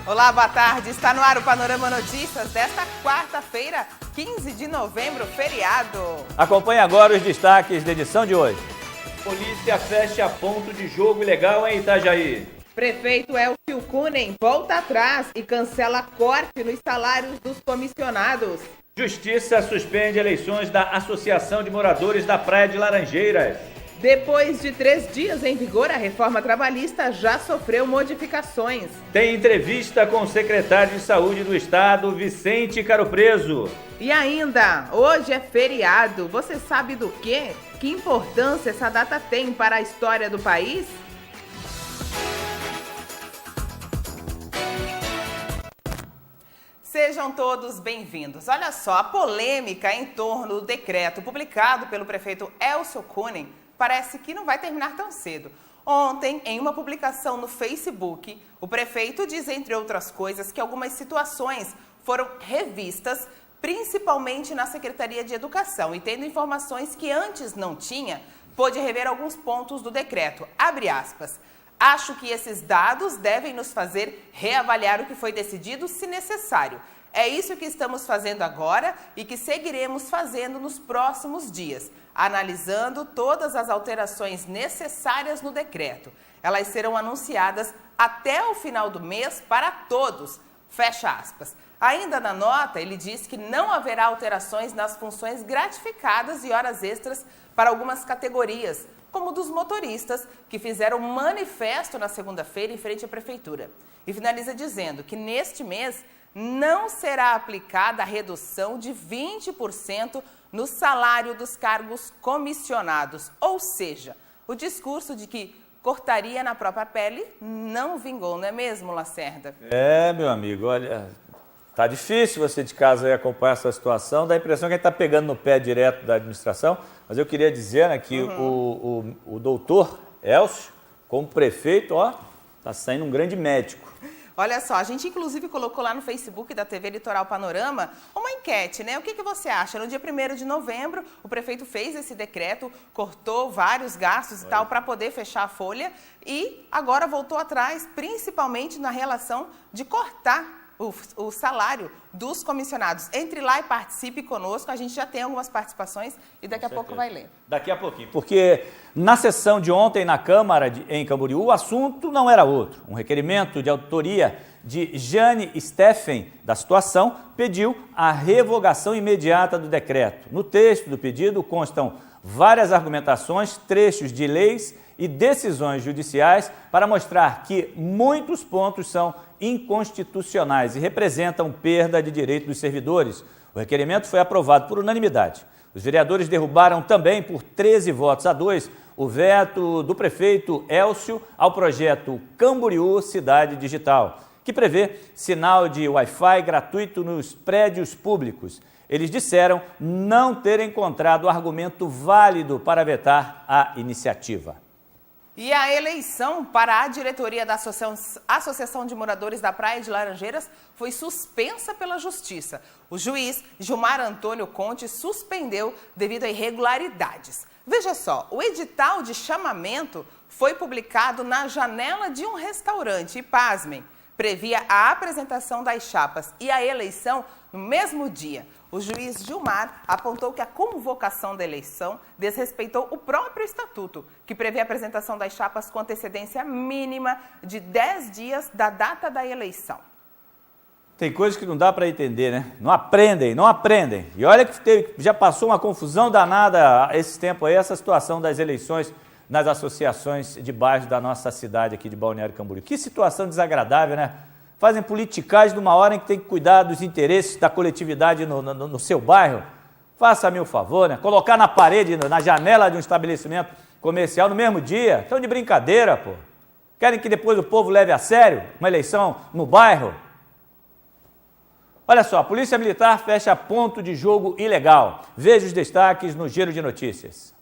Olá, boa tarde. Está no ar o Panorama Notícias desta quarta-feira, 15 de novembro, feriado. Acompanhe agora os destaques da edição de hoje. Polícia fecha ponto de jogo ilegal em Itajaí. Prefeito Elcio Cunha volta atrás e cancela corte nos salários dos comissionados. Justiça suspende eleições da Associação de Moradores da Praia de Laranjeiras. Depois de 3 dias em vigor, a reforma trabalhista já sofreu modificações. Tem entrevista com o secretário de Saúde do Estado, Vicente Caropreso. E ainda, hoje é feriado. Você sabe do quê? Que importância essa data tem para a história do país? Sejam todos bem-vindos. Olha só, a polêmica em torno do decreto publicado pelo prefeito Elcio Cunha parece que não vai terminar tão cedo. Ontem, em uma publicação no Facebook, o prefeito diz, entre outras coisas, que algumas situações foram revistas, principalmente na Secretaria de Educação, e tendo informações que antes não tinha, pôde rever alguns pontos do decreto. Abre aspas. Acho que esses dados devem nos fazer reavaliar o que foi decidido, se necessário. É isso que estamos fazendo agora e que seguiremos fazendo nos próximos dias, analisando todas as alterações necessárias no decreto. Elas serão anunciadas até o final do mês para todos. Fecha aspas. Ainda na nota, ele diz que não haverá alterações nas funções gratificadas e horas extras para algumas categorias, como dos motoristas, que fizeram manifesto na segunda-feira em frente à prefeitura. E finaliza dizendo que neste mês não será aplicada a redução de 20% no salário dos cargos comissionados. Ou seja, o discurso de que cortaria na própria pele não vingou, não é mesmo, Lacerda? É, meu amigo, olha, tá difícil você de casa aí acompanhar essa situação, dá a impressão que a gente está pegando no pé direto da administração, mas eu queria dizer, né, que o doutor Elcio, como prefeito, ó, tá saindo um grande médico. Olha só, a gente inclusive colocou lá no Facebook da TV Litoral Panorama uma enquete, né? O que você acha? No dia 1º de novembro, o prefeito fez esse decreto, cortou vários gastos e tal para poder fechar a folha e agora voltou atrás, principalmente na relação de cortar o salário dos comissionados. Entre lá e participe conosco, a gente já tem algumas participações e daqui a pouco vai ler. Daqui a pouquinho, porque na sessão de ontem na Câmara em Camboriú, o assunto não era outro. Um requerimento de autoria de Jane Steffen da situação pediu a revogação imediata do decreto. No texto do pedido constam várias argumentações, trechos de leis e decisões judiciais para mostrar que muitos pontos são inconstitucionais e representam perda de direito dos servidores. O requerimento foi aprovado por unanimidade. Os vereadores derrubaram também por 13 votos a 2 o veto do prefeito Elcio ao projeto Camboriú Cidade Digital, que prevê sinal de Wi-Fi gratuito nos prédios públicos. Eles disseram não ter encontrado argumento válido para vetar a iniciativa. E a eleição para a diretoria da Associação de Moradores da Praia de Laranjeiras foi suspensa pela Justiça. O juiz Gilmar Antônio Conte suspendeu devido a irregularidades. Veja só, o edital de chamamento foi publicado na janela de um restaurante e, pasmem, previa a apresentação das chapas e a eleição no mesmo dia. O juiz Gilmar apontou que a convocação da eleição desrespeitou o próprio estatuto, que prevê a apresentação das chapas com antecedência mínima de 10 dias da data da eleição. Tem coisas que não dá para entender, né? Não aprendem. E olha que já passou uma confusão danada esse tempo aí, essa situação das eleições nas associações de bairro da nossa cidade aqui de Balneário Camboriú. Que situação desagradável, né? Fazem politicagem numa hora em que tem que cuidar dos interesses da coletividade no seu bairro. Faça-me o favor, né? Colocar na parede, na janela de um estabelecimento comercial no mesmo dia. Estão de brincadeira, pô. Querem que depois o povo leve a sério uma eleição no bairro? Olha só, a Polícia Militar fecha ponto de jogo ilegal. Veja os destaques no Giro de Notícias.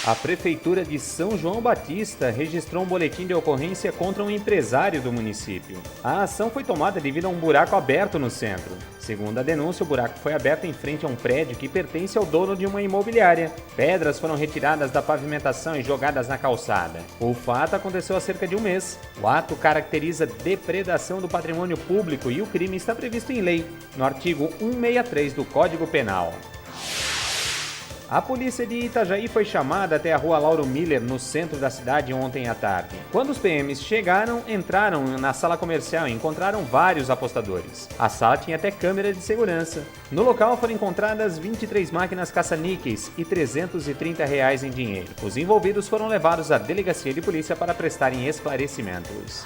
A Prefeitura de São João Batista registrou um boletim de ocorrência contra um empresário do município. A ação foi tomada devido a um buraco aberto no centro. Segundo a denúncia, o buraco foi aberto em frente a um prédio que pertence ao dono de uma imobiliária. Pedras foram retiradas da pavimentação e jogadas na calçada. O fato aconteceu há cerca de um mês. O ato caracteriza depredação do patrimônio público e o crime está previsto em lei, no artigo 163 do Código Penal. A polícia de Itajaí foi chamada até a rua Lauro Miller, no centro da cidade, ontem à tarde. Quando os PMs chegaram, entraram na sala comercial e encontraram vários apostadores. A sala tinha até câmera de segurança. No local foram encontradas 23 máquinas caça-níqueis e R$ 330 em dinheiro. Os envolvidos foram levados à delegacia de polícia para prestarem esclarecimentos.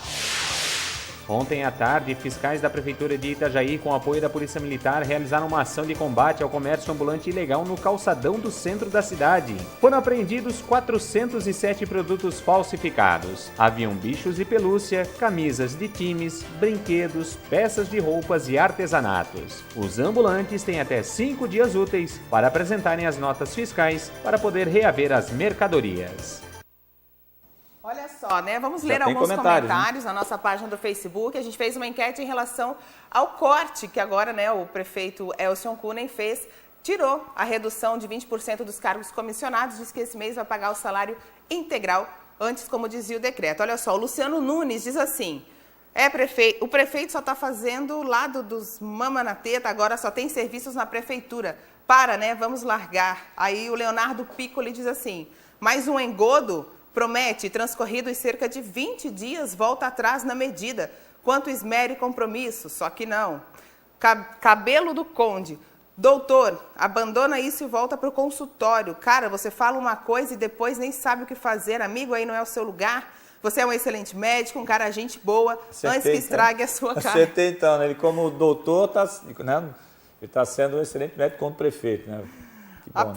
Ontem à tarde, fiscais da Prefeitura de Itajaí, com apoio da Polícia Militar, realizaram uma ação de combate ao comércio ambulante ilegal no calçadão do centro da cidade. Foram apreendidos 407 produtos falsificados. Haviam bichos de pelúcia, camisas de times, brinquedos, peças de roupas e artesanatos. Os ambulantes têm até 5 dias úteis para apresentarem as notas fiscais para poder reaver as mercadorias. Olha só, né? Vamos ler alguns comentários na nossa página do Facebook. A gente fez uma enquete em relação ao corte que agora, né, o prefeito Elson Cunha fez. Tirou a redução de 20% dos cargos comissionados, diz que esse mês vai pagar o salário integral, antes como dizia o decreto. Olha só, o Luciano Nunes diz assim, o prefeito só está fazendo o lado dos mama na teta, agora só tem serviços na prefeitura. Para, né? Vamos largar. Aí o Leonardo Piccoli diz assim, mais um engodo? Promete, transcorridos cerca de 20 dias, volta atrás na medida. Quanto esmero e compromisso, só que não. Cabelo do Conde. Doutor, abandona isso e volta para o consultório. Cara, você fala uma coisa e depois nem sabe o que fazer. Amigo, aí não é o seu lugar. Você é um excelente médico, um cara gente boa, antes que estrague a sua cara. Acertei então, né? Ele como doutor, né? Ele está sendo um excelente médico como prefeito, né?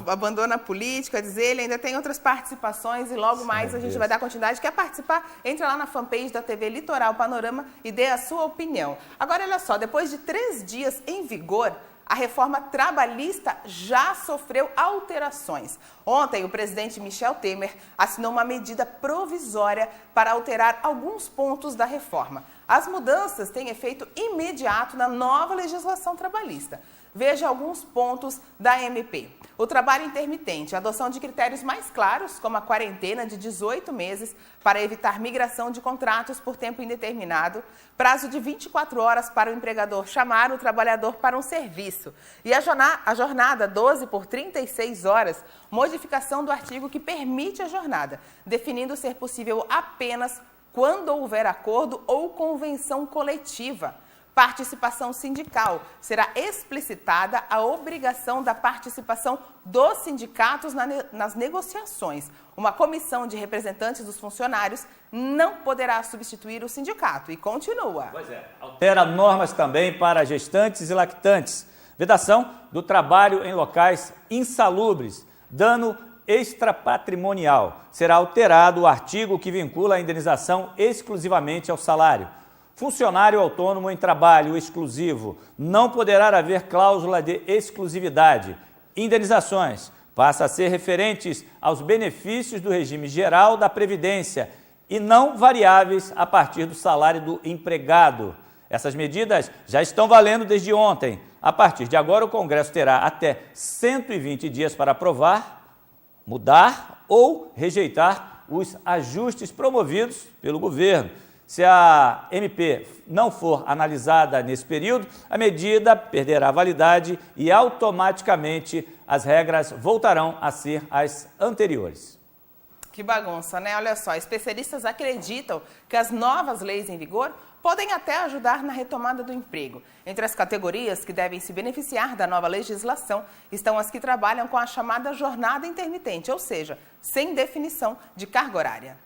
Abandona a política, diz ele, ainda tem outras participações e logo mais a gente vai dar continuidade. Quer participar? Entra lá na fanpage da TV Litoral Panorama e dê a sua opinião. Agora, olha só, depois de 3 dias em vigor, a reforma trabalhista já sofreu alterações. Ontem, o presidente Michel Temer assinou uma medida provisória para alterar alguns pontos da reforma. As mudanças têm efeito imediato na nova legislação trabalhista. Veja alguns pontos da MP. O trabalho intermitente, a adoção de critérios mais claros, como a quarentena de 18 meses para evitar migração de contratos por tempo indeterminado, prazo de 24 horas para o empregador chamar o trabalhador para um serviço e a jornada 12 por 36 horas, modificação do artigo que permite a jornada, definindo ser possível apenas quando houver acordo ou convenção coletiva. Participação sindical. Será explicitada a obrigação da participação dos sindicatos nas negociações. Uma comissão de representantes dos funcionários não poderá substituir o sindicato. E continua. Pois é. Altera normas também para gestantes e lactantes. Vedação do trabalho em locais insalubres. Dano extrapatrimonial. Será alterado o artigo que vincula a indenização exclusivamente ao salário. Funcionário autônomo em trabalho exclusivo. Não poderá haver cláusula de exclusividade. Indenizações passam a ser referentes aos benefícios do regime geral da Previdência e não variáveis a partir do salário do empregado. Essas medidas já estão valendo desde ontem. A partir de agora, o Congresso terá até 120 dias para aprovar, mudar ou rejeitar os ajustes promovidos pelo governo. Se a MP não for analisada nesse período, a medida perderá validade e automaticamente as regras voltarão a ser as anteriores. Que bagunça, né? Olha só, especialistas acreditam que as novas leis em vigor podem até ajudar na retomada do emprego. Entre as categorias que devem se beneficiar da nova legislação estão as que trabalham com a chamada jornada intermitente, ou seja, sem definição de carga horária.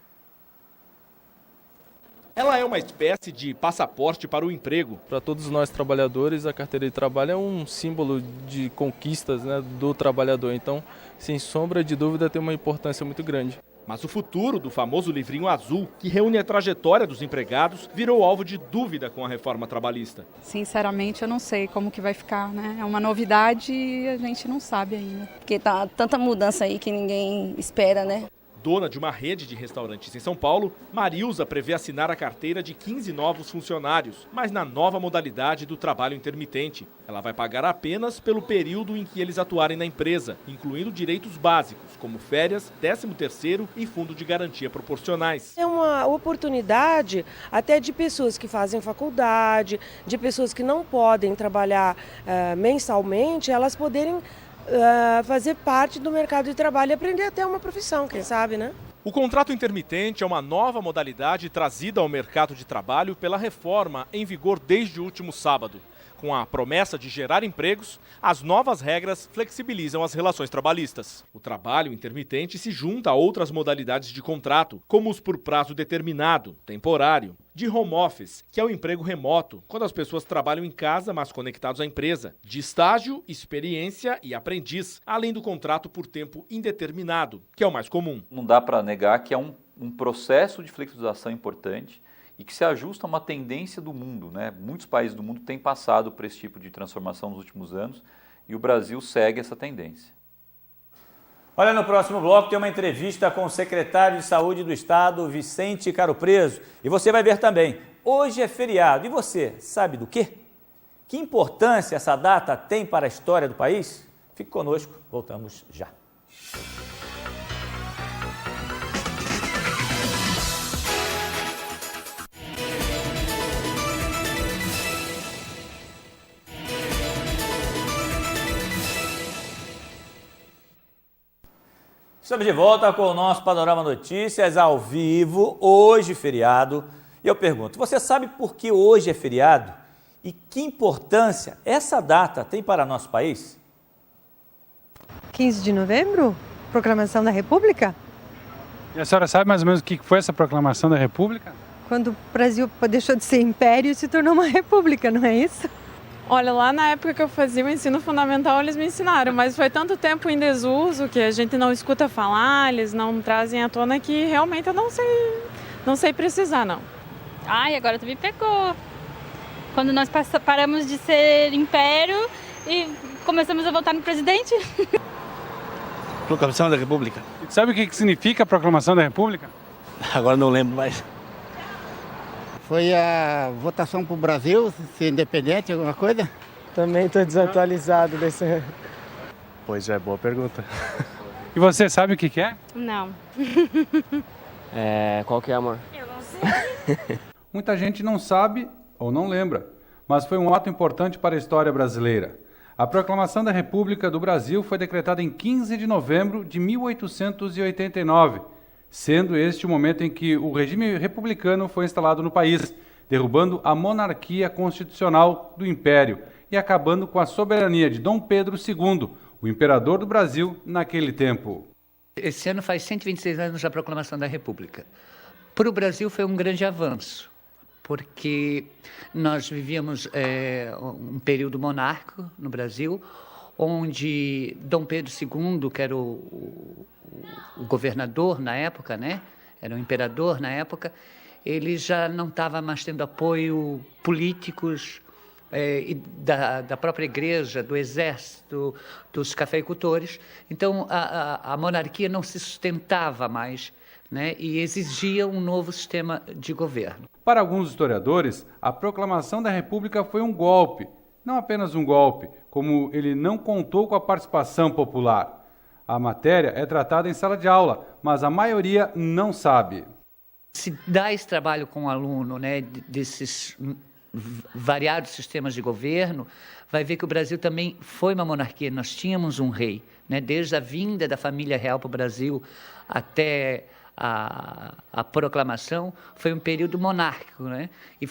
Ela é uma espécie de passaporte para o emprego. Para todos nós trabalhadores, a carteira de trabalho é um símbolo de conquistas, né, do trabalhador. Então, sem sombra de dúvida, tem uma importância muito grande. Mas o futuro do famoso livrinho azul, que reúne a trajetória dos empregados, virou alvo de dúvida com a reforma trabalhista. Sinceramente, eu não sei como que vai ficar, né? É uma novidade e a gente não sabe ainda. Porque tá tanta mudança aí que ninguém espera, né? Dona de uma rede de restaurantes em São Paulo, Marilza prevê assinar a carteira de 15 novos funcionários, mas na nova modalidade do trabalho intermitente. Ela vai pagar apenas pelo período em que eles atuarem na empresa, incluindo direitos básicos, como férias, 13º e fundo de garantia proporcionais. É uma oportunidade até de pessoas que fazem faculdade, de pessoas que não podem trabalhar mensalmente, elas poderem fazer parte do mercado de trabalho e aprender até uma profissão, quem sabe, né? O contrato intermitente é uma nova modalidade trazida ao mercado de trabalho pela reforma em vigor desde o último sábado. Com a promessa de gerar empregos, as novas regras flexibilizam as relações trabalhistas. O trabalho intermitente se junta a outras modalidades de contrato, como os por prazo determinado, temporário, de home office, que é o emprego remoto, quando as pessoas trabalham em casa, mas conectados à empresa, de estágio, experiência e aprendiz, além do contrato por tempo indeterminado, que é o mais comum. Não dá para negar que é um processo de flexibilização importante e que se ajusta a uma tendência do mundo, né? Muitos países do mundo têm passado por esse tipo de transformação nos últimos anos e o Brasil segue essa tendência. Olha, no próximo bloco tem uma entrevista com o secretário de Saúde do Estado, Vicente Caro Preso. E você vai ver também, hoje é feriado. E você, sabe do quê? Que importância essa data tem para a história do país? Fique conosco, voltamos já. Estamos de volta com o nosso Panorama Notícias ao vivo, hoje feriado. E eu pergunto, você sabe por que hoje é feriado? E que importância essa data tem para nosso país? 15 de novembro? Proclamação da República? E a senhora sabe mais ou menos o que foi essa proclamação da República? Quando o Brasil deixou de ser império e se tornou uma república, não é isso? Olha, lá na época que eu fazia o ensino fundamental, eles me ensinaram, mas foi tanto tempo em desuso que a gente não escuta falar, eles não trazem à tona que realmente eu não sei precisar, não. Ai, agora tu me pegou. Quando nós paramos de ser império e começamos a votar no presidente. Proclamação da República. Sabe o que significa a Proclamação da República? Agora não lembro mais. Foi a votação para o Brasil ser independente, alguma coisa? Também estou desatualizado desse... Pois é, boa pergunta. E você sabe o que é? Não. Qual que é, amor? Eu não sei. Muita gente não sabe ou não lembra, mas foi um ato importante para a história brasileira. A Proclamação da República do Brasil foi decretada em 15 de novembro de 1889, sendo este o momento em que o regime republicano foi instalado no país, derrubando a monarquia constitucional do Império e acabando com a soberania de Dom Pedro II, o imperador do Brasil naquele tempo. Esse ano faz 126 anos da Proclamação da República. Para o Brasil foi um grande avanço, porque nós vivíamos um período monárquico no Brasil, onde Dom Pedro II, que era o governador na época, né? Era o imperador na época, ele já não estava mais tendo apoio políticos da própria igreja, do exército, dos cafeicultores. Então, a monarquia não se sustentava mais, né? E exigia um novo sistema de governo. Para alguns historiadores, a proclamação da República foi um golpe, não apenas um golpe, como ele não contou com a participação popular. A matéria é tratada em sala de aula, mas a maioria não sabe. Se dá esse trabalho com o aluno, né, desses variados sistemas de governo, vai ver que o Brasil também foi uma monarquia. Nós tínhamos um rei, né, desde a vinda da família real para o Brasil até a proclamação, foi um período monárquico, né? E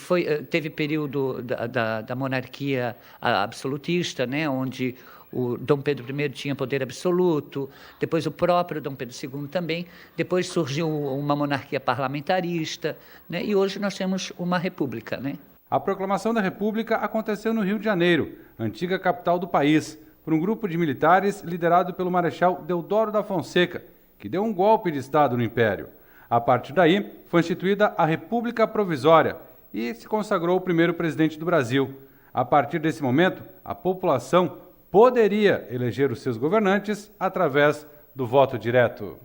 teve período da monarquia absolutista, né, onde o Dom Pedro I tinha poder absoluto, depois o próprio Dom Pedro II também, depois surgiu uma monarquia parlamentarista, né? E hoje nós temos uma república, né? A proclamação da República aconteceu no Rio de Janeiro, antiga capital do país, por um grupo de militares liderado pelo Marechal Deodoro da Fonseca, que deu um golpe de Estado no Império. A partir daí, foi instituída a República Provisória e se consagrou o primeiro presidente do Brasil. A partir desse momento, a população poderia eleger os seus governantes através do voto direto.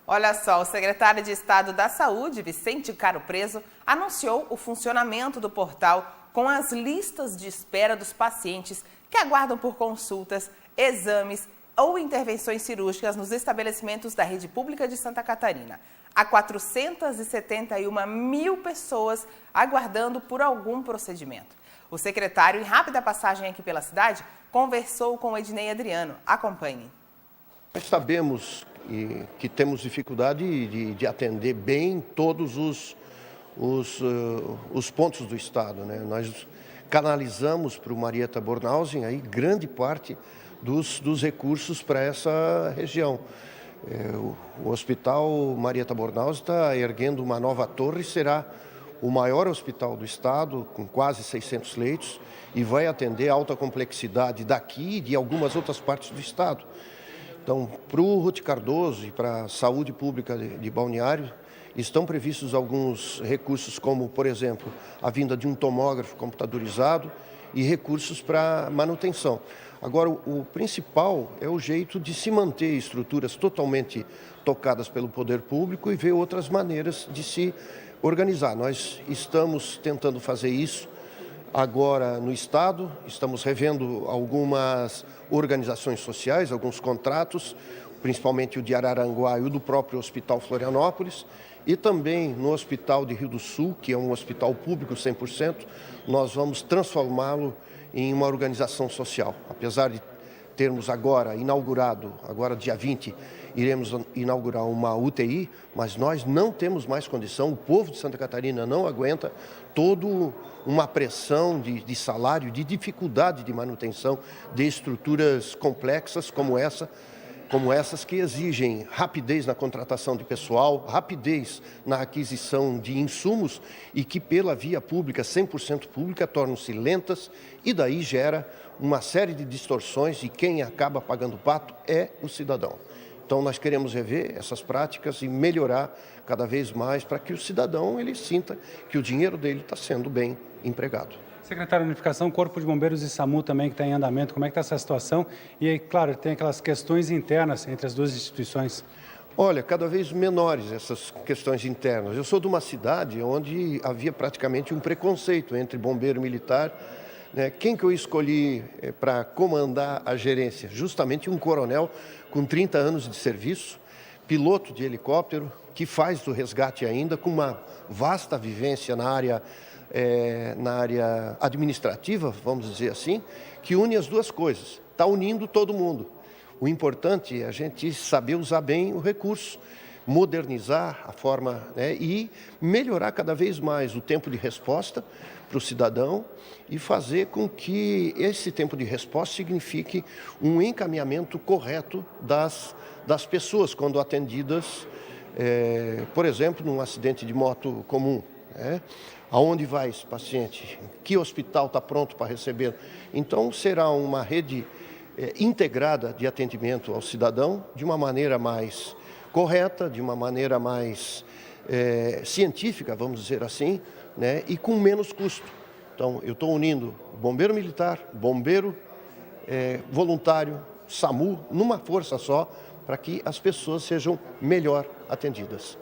Olha só, o secretário de Estado da Saúde, Vicente Caro Preso, anunciou o funcionamento do portal com as listas de espera dos pacientes que aguardam por consultas, exames ou intervenções cirúrgicas nos estabelecimentos da rede pública de Santa Catarina. Há 471 mil pessoas aguardando por algum procedimento. O secretário, em rápida passagem aqui pela cidade, conversou com Ednei Adriano. Acompanhe. Nós sabemos que temos dificuldade de atender bem todos os pontos do Estado, né? Nós canalizamos para o Marieta Bornhausen aí grande parte dos recursos para essa região. O Hospital Marieta Bornhausen está erguendo uma nova torre, será o maior hospital do Estado, com quase 600 leitos, e vai atender alta complexidade daqui e de algumas outras partes do Estado. Então, para o Ruth Cardoso e para a saúde pública de Balneário, estão previstos alguns recursos, como, por exemplo, a vinda de um tomógrafo computadorizado e recursos para manutenção. Agora, o principal é o jeito de se manter estruturas totalmente tocadas pelo poder público e ver outras maneiras de se organizar. Nós estamos tentando fazer isso agora no Estado, estamos revendo algumas organizações sociais, alguns contratos, principalmente o de Araranguá e o do próprio Hospital Florianópolis, e também no Hospital de Rio do Sul, que é um hospital público 100%, nós vamos transformá-lo em uma organização social. Apesar de termos agora inaugurado, agora dia 20, iremos inaugurar uma UTI, mas nós não temos mais condição, o povo de Santa Catarina não aguenta toda uma pressão de salário, de dificuldade de manutenção de estruturas complexas como essas que exigem rapidez na contratação de pessoal, rapidez na aquisição de insumos e que pela via pública, 100% pública, tornam-se lentas e daí gera uma série de distorções e quem acaba pagando o pato é o cidadão. Então nós queremos rever essas práticas e melhorar cada vez mais para que o cidadão ele sinta que o dinheiro dele está sendo bem empregado. Secretário de Unificação, Corpo de Bombeiros e SAMU também que está em andamento, como é que está essa situação? E aí, claro, tem aquelas questões internas entre as duas instituições. Olha, cada vez menores essas questões internas. Eu sou de uma cidade onde havia praticamente um preconceito entre bombeiro e militar. Né? Quem que eu escolhi para comandar a gerência? Justamente um coronel com 30 anos de serviço, piloto de helicóptero, que faz do resgate ainda, com uma vasta vivência na área administrativa, vamos dizer assim, que une as duas coisas. Está unindo todo mundo. O importante é a gente saber usar bem o recurso, modernizar a forma, né, e melhorar cada vez mais o tempo de resposta para o cidadão e fazer com que esse tempo de resposta signifique um encaminhamento correto das pessoas quando atendidas, por exemplo, num acidente de moto comum. Né? Aonde vai esse paciente? Que hospital está pronto para recebê-lo? Então, será uma rede integrada de atendimento ao cidadão de uma maneira mais correta, de uma maneira mais científica, vamos dizer assim, né? E com menos custo. Então, eu estou unindo bombeiro militar, bombeiro voluntário, SAMU, numa força só, para que as pessoas sejam melhor atendidas.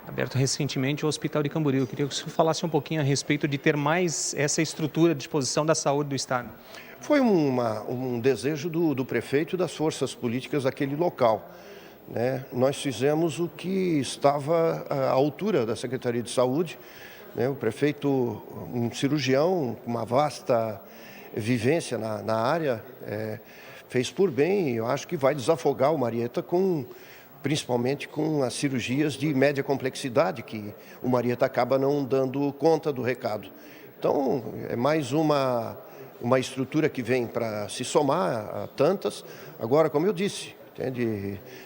Aberto recentemente o Hospital de Camboriú. Eu queria que o senhor falasse um pouquinho a respeito de ter mais essa estrutura à disposição da saúde do Estado. Foi um desejo do prefeito e das forças políticas daquele local. Né? Nós fizemos o que estava à altura da Secretaria de Saúde. Né? O prefeito, um cirurgião, com uma vasta vivência na área, fez por bem e eu acho que vai desafogar o Marieta principalmente com as cirurgias de média complexidade, que o Marieta acaba não dando conta do recado. Então, é mais uma estrutura que vem para se somar a tantas. Agora, como eu disse,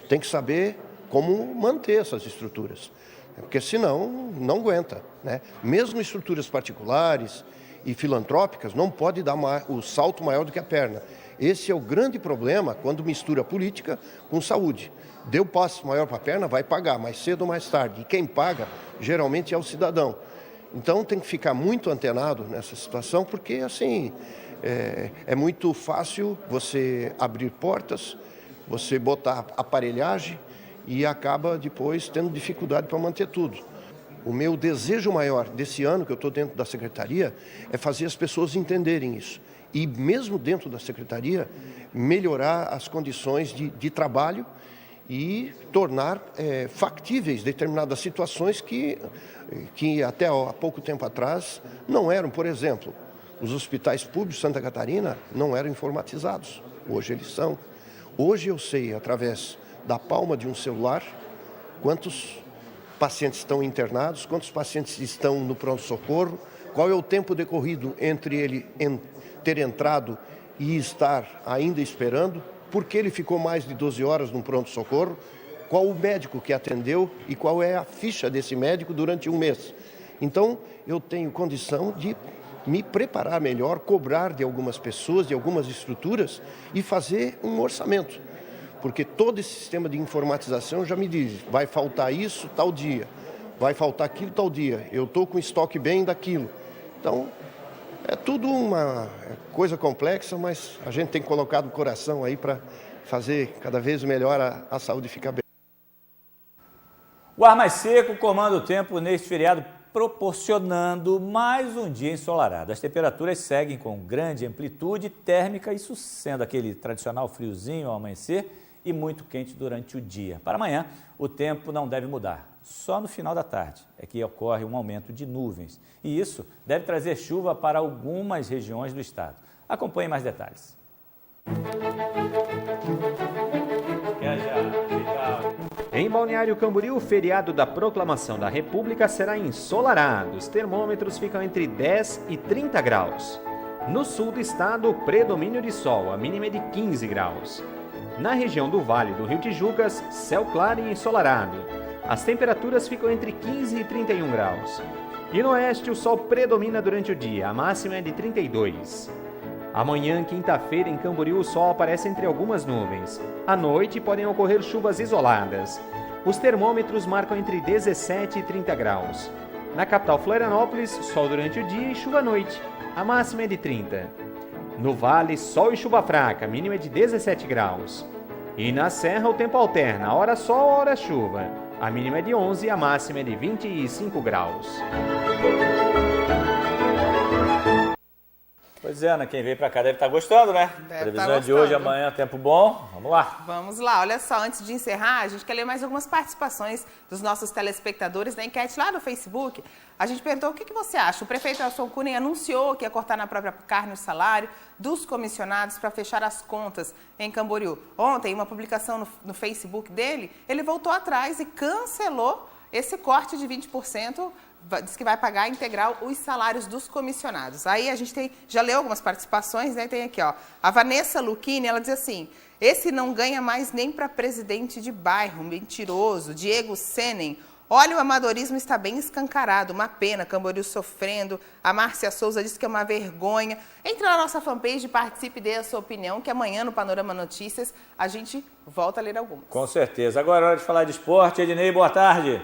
tem que saber como manter essas estruturas, porque senão não aguenta. Né? Mesmo estruturas particulares e filantrópicas, não pode dar o salto maior do que a perna. Esse é o grande problema quando mistura política com saúde. Deu passo maior para a perna, vai pagar, mais cedo ou mais tarde. E quem paga, geralmente, é o cidadão. Então, tem que ficar muito antenado nessa situação, porque, assim, é muito fácil você abrir portas, você botar aparelhagem e acaba, depois, tendo dificuldade para manter tudo. O meu desejo maior desse ano, que eu estou dentro da Secretaria, é fazer as pessoas entenderem isso. E, mesmo dentro da Secretaria, melhorar as condições de trabalho e tornar factíveis determinadas situações que até há pouco tempo atrás não eram. Por exemplo, os hospitais públicos de Santa Catarina não eram informatizados. Hoje eles são. Hoje eu sei, através da palma de um celular, quantos pacientes estão internados, quantos pacientes estão no pronto-socorro, qual é o tempo decorrido entre ele ter entrado e estar ainda esperando, por que ele ficou mais de 12 horas no pronto-socorro, qual o médico que atendeu e qual é a ficha desse médico durante um mês. Então, eu tenho condição de me preparar melhor, cobrar de algumas pessoas, de algumas estruturas e fazer um orçamento. Porque todo esse sistema de informatização já me diz, vai faltar isso tal dia, vai faltar aquilo tal dia, eu estou com estoque bem daquilo. Então, é tudo uma coisa complexa, mas a gente tem colocado o coração aí para fazer cada vez melhor a saúde ficar bem. O ar mais seco comanda o tempo neste feriado, proporcionando mais um dia ensolarado. As temperaturas seguem com grande amplitude térmica, isso sendo aquele tradicional friozinho ao amanhecer e muito quente durante o dia. Para amanhã, o tempo não deve mudar. Só no final da tarde é que ocorre um aumento de nuvens. E isso deve trazer chuva para algumas regiões do estado. Acompanhe mais detalhes. Em Balneário Camboriú, o feriado da Proclamação da República será ensolarado. Os termômetros ficam entre 10 e 30 graus. No sul do estado, o predomínio de sol, a mínima é de 15 graus. Na região do Vale do Rio Tijucas, céu claro e ensolarado. As temperaturas ficam entre 15 e 31 graus. E no oeste, o sol predomina durante o dia, a máxima é de 32. Amanhã, quinta-feira, em Camboriú, o sol aparece entre algumas nuvens. À noite, podem ocorrer chuvas isoladas. Os termômetros marcam entre 17 e 30 graus. Na capital Florianópolis, sol durante o dia e chuva à noite. A máxima é de 30. No Vale, sol e chuva fraca, a mínima é de 17 graus. E na Serra, o tempo alterna, hora sol, hora chuva. A mínima é de 11 e a máxima é de 25 graus. Pois é, Ana, quem veio pra cá deve estar gostando, né? Previsão de hoje, amanhã, tempo bom. Vamos lá. Vamos lá. Olha só, antes de encerrar, a gente quer ler mais algumas participações dos nossos telespectadores na enquete lá no Facebook. A gente perguntou o que você acha. O prefeito Elson Cunha anunciou que ia cortar na própria carne o salário dos comissionados para fechar as contas em Camboriú. Ontem, uma publicação no Facebook dele, ele voltou atrás e cancelou esse corte de 20%, diz que vai pagar integral os salários dos comissionados. Aí a gente já leu algumas participações, né? Tem aqui, ó, a Vanessa Luchini, ela diz assim, esse não ganha mais nem para presidente de bairro, mentiroso. Diego Senen, olha, o amadorismo está bem escancarado, uma pena, Camboriú sofrendo. A Márcia Souza diz que é uma vergonha. Entre na nossa fanpage, participe e dê a sua opinião, que amanhã no Panorama Notícias a gente volta a ler algumas. Com certeza. Agora é hora de falar de esporte. Ednei, boa tarde.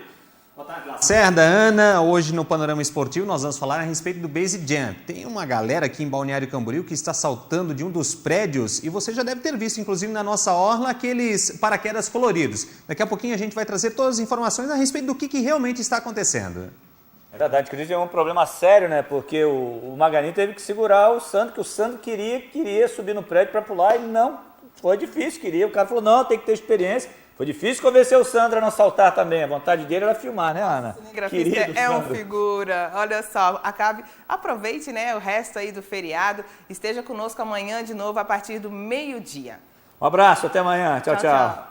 Lacerda, Ana, hoje no Panorama Esportivo nós vamos falar a respeito do Base Jump. Tem uma galera aqui em Balneário Camboriú que está saltando de um dos prédios e você já deve ter visto, inclusive na nossa orla, aqueles paraquedas coloridos. Daqui a pouquinho a gente vai trazer todas as informações a respeito do que realmente está acontecendo. É verdade, inclusive é um problema sério, né? Porque o Maganin teve que segurar o Sandro, que o Sandro queria subir no prédio para pular e não, foi difícil, o cara falou, não, tem que ter experiência. Foi difícil convencer o Sandro a não saltar também. A vontade dele era filmar, né, Ana? Cinegrafista é um figura. Olha só, aproveite, né, o resto aí do feriado. Esteja conosco amanhã de novo a partir do meio-dia. Um abraço, até amanhã. Tchau, tchau.